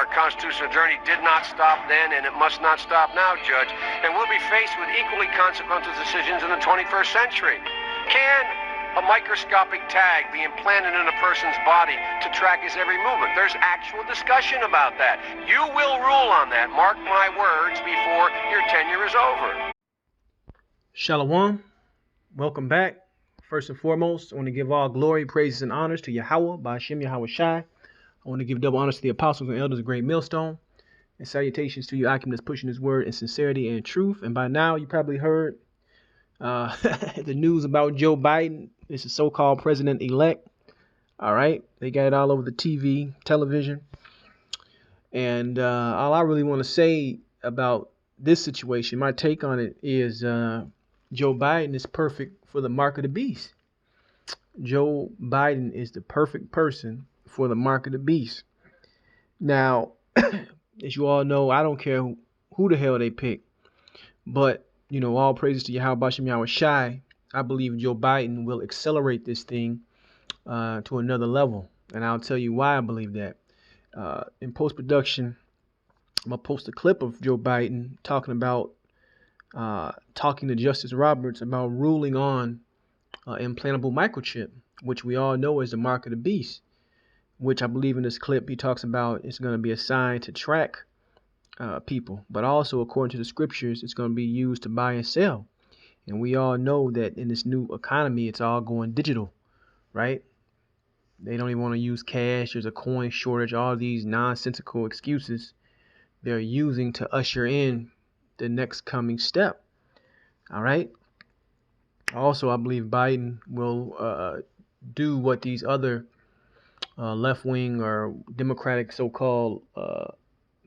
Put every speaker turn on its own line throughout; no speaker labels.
Our constitutional journey did not stop then, and it must not stop now, Judge. And we'll be faced with equally consequential decisions in the 21st century. Can a microscopic tag be implanted in a person's body to track his every movement? There's actual discussion about that. You will rule on that, mark my words, before your tenure is over.
Shalom. Welcome back. First and foremost, I want to give all glory, praises, and honors to Yahweh, Ba'ashem Yahweh Shai. I want to give double honors to the apostles and elders of Great Millstone. And salutations to you, Akim, that's pushing his word in sincerity and truth. And by now, you probably heard the news about Joe Biden. This is so-called president-elect. All right. They got it all over the TV, television. And all I really want to say about this situation, my take on it is Joe Biden is perfect for the mark of the beast. Joe Biden is the perfect person for the mark of the beast. Now, as you all know, I don't care who the hell they pick. But, you know, all praises to Yahweh Ba'ashem Yahweh Shai. I believe Joe Biden will accelerate this thing to another level. And I'll tell you why I believe that. In post-production, I'm going to post a clip of Joe Biden talking to Justice Roberts about ruling on implantable microchip, which we all know is the mark of the beast, which I believe in this clip he talks about it's going to be assigned to track people, but also according to the scriptures, it's going to be used to buy and sell. And we all know that in this new economy, it's all going digital, right? They don't even want to use cash. There's a coin shortage, all these nonsensical excuses they're using to usher in the next coming step. All right. Also, I believe Biden will do what these other left-wing or Democratic so-called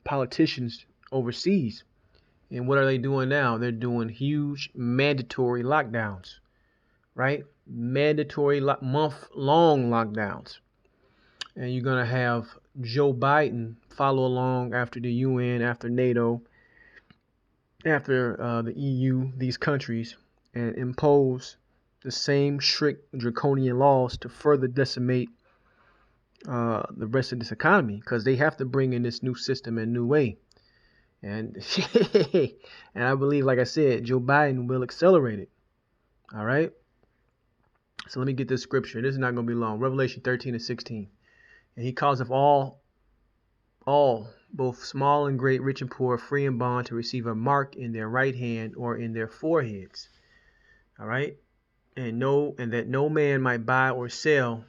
politicians overseas. And what are they doing now? They're doing huge mandatory lockdowns, right? Mandatory month-long lockdowns. And you're going to have Joe Biden follow along after the UN, after NATO, after the EU, these countries, and impose the same strict draconian laws to further decimate the rest of this economy, because they have to bring in this new system and new way. And and I believe, like I said, Joe Biden will accelerate it. All right. So let me get this scripture. This is not going to be long. Revelation 13:16. And he calls of all, both small and great, rich and poor, free and bond, to receive a mark in their right hand or in their foreheads. All right. And that no man might buy or sell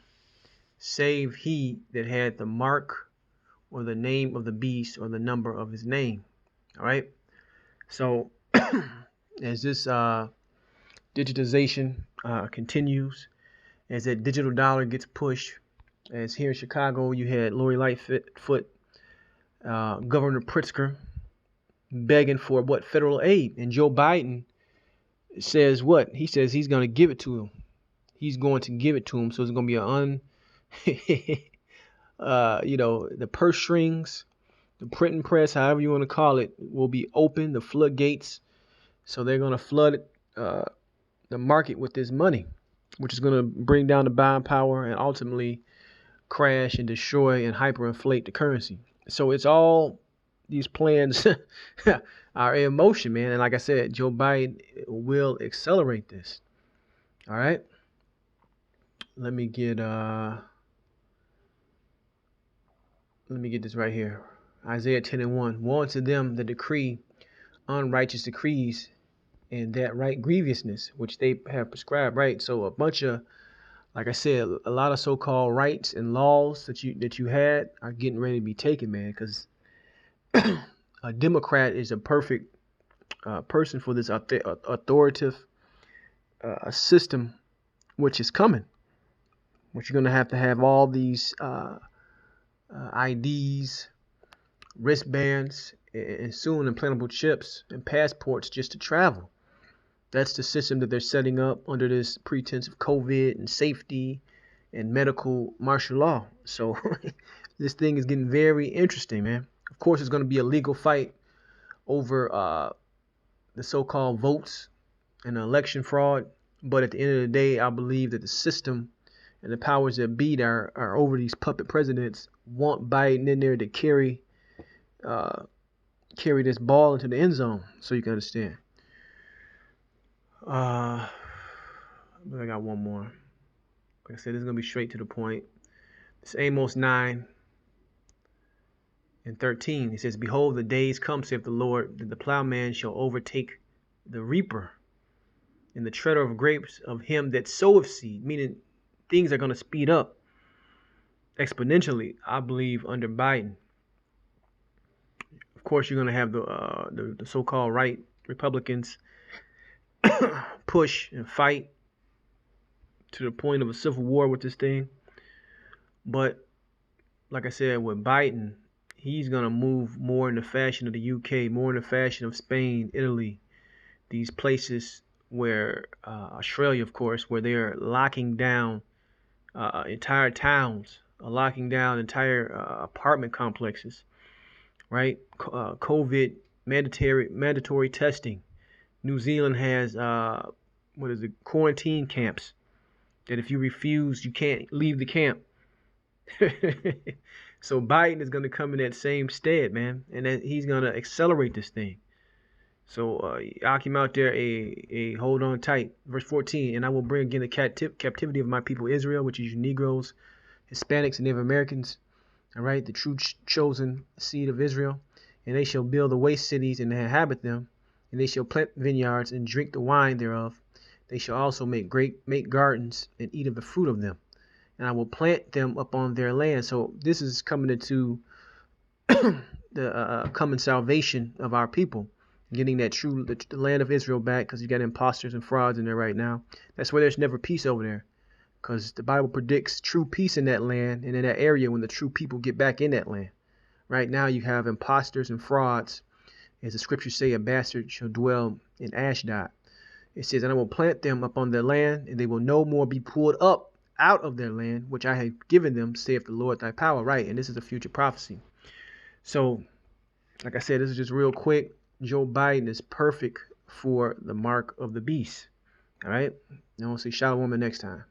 save he that had the mark or the name of the beast or the number of his name. All right. So as this digitization continues, as that digital dollar gets pushed, as here in Chicago, you had Lori Lightfoot, Governor Pritzker begging for what? Federal aid. And Joe Biden says what? He says he's going to give it to him. He's going to give it to him. So it's going to be the purse strings, the printing press, however you want to call it, will be open, the floodgates. So they're going to flood the market with this money, which is going to bring down the buying power and ultimately crash and destroy and hyperinflate the currency. So it's all these plans are in motion, man. And like I said, Joe Biden will accelerate this. All right. Let me get this right here. Isaiah 10:1. Woe unto them that decree unrighteous decrees, and that right grievousness which they have prescribed, right? So a bunch of, like I said, a lot of so-called rights and laws that you had are getting ready to be taken, man, because a Democrat is a perfect person for this authoritative system, which is coming, which you're going to have all these IDs, wristbands, and soon implantable chips and passports just to travel. That's the system that they're setting up under this pretense of COVID and safety and medical martial law. So this thing is getting very interesting, man. Of course, it's going to be a legal fight over the so-called votes and election fraud. But at the end of the day, I believe that the system and the powers that be are over these puppet presidents want Biden in there to carry carry this ball into the end zone, so you can understand. I got one more. Like I said, this is gonna be straight to the point. It's Amos 9:13. It says, "Behold, the days come, saith the Lord, that the plowman shall overtake the reaper, and the treader of grapes of him that soweth seed." Meaning, things are gonna speed up exponentially, I believe, under Biden. Of course, you're gonna have the so-called right Republicans push and fight to the point of a civil war with this thing. But like I said, with Biden, he's gonna move more in the fashion of the UK, more in the fashion of Spain, Italy, these places where Australia, of course, where they're locking down entire towns, locking down entire apartment complexes, right? COVID mandatory testing. New Zealand has quarantine camps that if you refuse, you can't leave the camp. So Biden is going to come in that same stead, man, and he's going to accelerate this thing. So y'all came out there, a hold on tight. Verse 14, "And I will bring again the captivity of my people Israel, which is you Negroes, Hispanics, and Native Americans, all right, the true chosen seed of Israel. And they shall build the waste cities and inhabit them, and they shall plant vineyards and drink the wine thereof. They shall also make gardens and eat of the fruit of them. And I will plant them upon their land." So this is coming into the coming salvation of our people, getting that the land of Israel back, because you got imposters and frauds in there right now. That's why there's never peace over there, because the Bible predicts true peace in that land and in that area when the true people get back in that land. Right now you have imposters and frauds. As the scriptures say, a bastard shall dwell in Ashdod. It says, "And I will plant them upon their land, and they will no more be pulled up out of their land, which I have given them, saith the Lord thy power." Right, and this is a future prophecy. So, like I said, this is just real quick. Joe Biden is perfect for the mark of the beast. All right, and we'll see Shalom the next time.